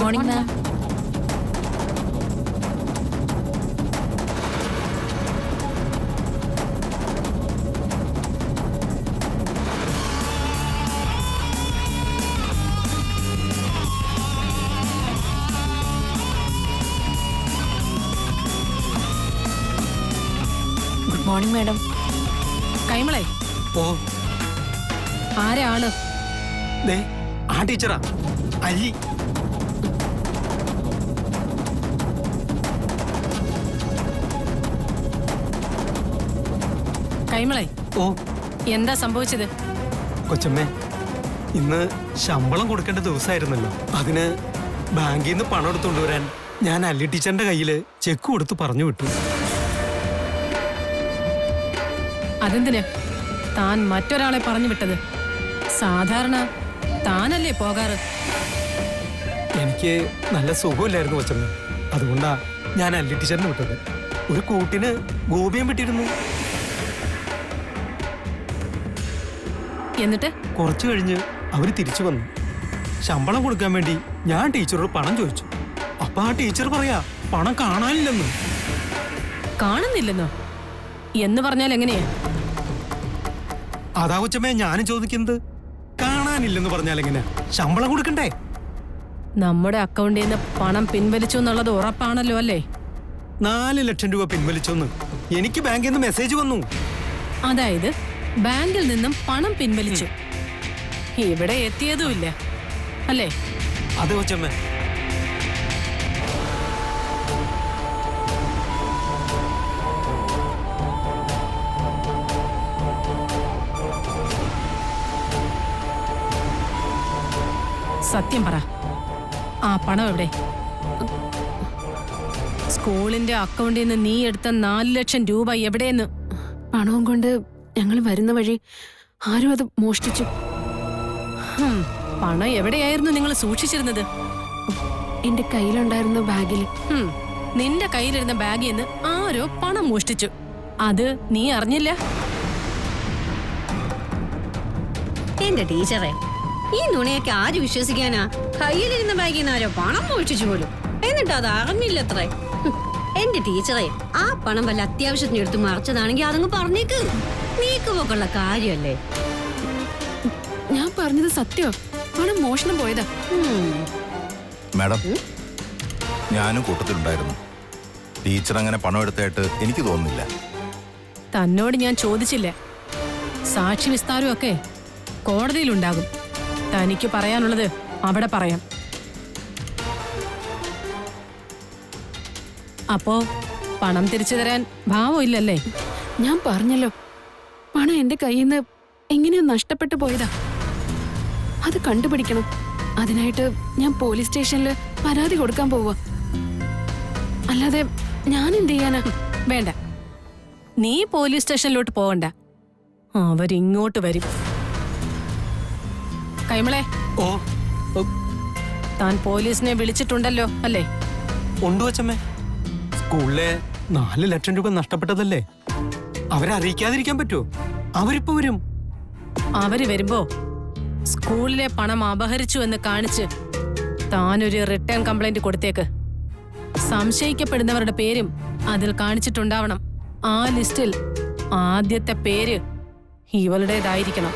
Morning ma'am. Good morning madam. കൈമളെ, ഓ ആരാണ്? ദേ ആ ടീച്ചറാ, അല്ലി. കൈമളെ, ഓ എന്താ സംഭവിച്ചത്? കൊച്ചമ്മേ, ഇന്ന് ശമ്പളം കൊടുക്കേണ്ട ദിവസമായിരുന്നല്ലോ. അതിന് ബാങ്കിൽ നിന്ന് പണം എടുത്തുകൊണ്ടുവരാൻ ഞാൻ അല്ലി ടീച്ചറിന്റെ കയ്യില് ചെക്ക് കൊടുത്ത് പറഞ്ഞു വിട്ടു. അതെന്തിന് താൻ മറ്റൊരാളെ പറഞ്ഞു വിട്ടത്? സാധാരണ താനല്ലേ പോകാറ്? എനിക്ക് നല്ല സുഖമില്ലായിരുന്നു കൊച്ചമ്മ, അതുകൊണ്ടാ ഞാൻ അല്ലി ടീച്ചറിന് വിട്ടത്. ഒരു കൂട്ടിന് ഗോപിയും വിട്ടിരുന്നു. എന്നിട്ട് കുറച്ചു കഴിഞ്ഞ് അവര് തിരിച്ചു വന്നു. ശമ്പളം കൊടുക്കാൻ വേണ്ടി ഞാൻ ടീച്ചറോട് പണം ചോദിച്ചു. അപ്പൊ ആ ടീച്ചർ പറയാ പണം കാണാനില്ലെന്ന്. കാണുന്നില്ലെന്നോ? എന്ന് പറഞ്ഞാൽ എങ്ങനെയാ? അതാ കൊച്ചമ്മേ ഞാനും ചോദിക്കുന്നത്. കാണാനില്ലെന്ന് പറഞ്ഞാൽ എങ്ങനെയാ? ശമ്പളം കൊടുക്കണ്ടേ? നമ്മുടെ അക്കൗണ്ടിൽ നിന്ന് പണം പിൻവലിച്ചു എന്നുള്ളത് ഉറപ്പാണല്ലോ അല്ലേ? 4 ലക്ഷം രൂപ പിൻവലിച്ചോന്ന് എനിക്ക് ബാങ്കിൽ നിന്ന് മെസ്സേജ് വന്നു. അതായത് ബാങ്കിൽ നിന്നും പണം പിൻവലിച്ചു. ഇവിടെ എത്തിയതുമില്ല അല്ലേ? അതെ കൊച്ചമ്മേ. സത്യം പറ, ആ പണം എവിടെ? സ്കൂളിന്റെ അക്കൗണ്ടിൽ നിന്ന് നീ എടുത്ത 4 ലക്ഷം രൂപ എവിടെയെന്ന്? പണവും കൊണ്ട് ഞങ്ങൾ വരുന്ന വഴി ആരും അത് മോഷ്ടിച്ചു. പണം എവിടെയായിരുന്നു നിങ്ങൾ സൂക്ഷിച്ചിരുന്നത്? എന്റെ കയ്യിലുണ്ടായിരുന്ന ബാഗിൽ. നിന്റെ കയ്യിലിരുന്ന ബാഗിൽ നിന്ന് ആരോ പണം മോഷ്ടിച്ചു. അത് നീ അറിഞ്ഞില്ല? എന്റെ ടീച്ചറെ, ഈ നുണയൊക്കെ ആര് വിശ്വസിക്കാനാ? കയ്യിലിരുന്ന ബാഗിൽ നിന്ന് ആരോ പണം മോഷ്ടിച്ചു പോലും, എന്നിട്ട് അത് അറിഞ്ഞില്ലത്രേ. എന്റെ ടീച്ചറെ, ആ പണം വല്ല അത്യാവശ്യത്തിന് എടുത്ത് മറിച്ചതാണെങ്കിൽ അതങ്ങ് പറഞ്ഞേക്ക്. നീക്കുപോക്കുള്ള കാര്യമല്ലേ? ഞാൻ പറഞ്ഞത് സത്യോ? പണം മോഷണം പോയതാ. മാഡം, ഞാനും കൂട്ടത്തിലുണ്ടായിരുന്നു. ടീച്ചർ അങ്ങനെ പണം എടുത്തായിട്ട് എനിക്ക് തോന്നുന്നില്ല. തന്നോട് ഞാൻ ചോദിച്ചില്ല. സാക്ഷി വിസ്താരമൊക്കെ കോടതിയിലുണ്ടാകും. തനിക്ക് പറയാനുള്ളത് അവിടെ പറയാം. അപ്പോ പണം തിരിച്ചു തരാൻ ഭാവമില്ലല്ലേ? ഞാൻ പറഞ്ഞല്ലോ, പണം എന്റെ കയ്യിൽ നിന്ന് എങ്ങനെയോ നഷ്ടപ്പെട്ടു പോയതാ. അത് കണ്ടുപിടിക്കണം. അതിനായിട്ട് ഞാൻ പോലീസ് സ്റ്റേഷനിൽ പരാതി കൊടുക്കാൻ പോവാ. അല്ലാതെ ഞാൻ എന്ത് ചെയ്യാനാ? വേണ്ട, നീ പോലീസ് സ്റ്റേഷനിലോട്ട് പോകണ്ട. അവരിങ്ങോട്ട് വരും. കൈമളെ, ഓ താൻ പോലീസിനെ വിളിച്ചിട്ടുണ്ടല്ലോ അല്ലേ? ഉണ്ട് കൊച്ചമ്മേ. സ്കൂളിലെ 4 ലക്ഷം രൂപ നഷ്ടപ്പെട്ടതല്ലേ, അവരറിയിക്കാതിരിക്കാൻ പറ്റുമോ? അവരിപ്പോ വരും. അവര് വരുമ്പോ സ്കൂളിലെ പണം അപഹരിച്ചു എന്ന് കാണിച്ച് താനൊരു റിട്ടേൺ കംപ്ലൈന്റ് കൊടുത്തേക്ക്. സംശയിക്കപ്പെടുന്നവരുടെ പേരും അതിൽ കാണിച്ചിട്ടുണ്ടാവണം. ആ ലിസ്റ്റിൽ ആദ്യത്തെ പേര് ഇവളുടേതായിരിക്കണം.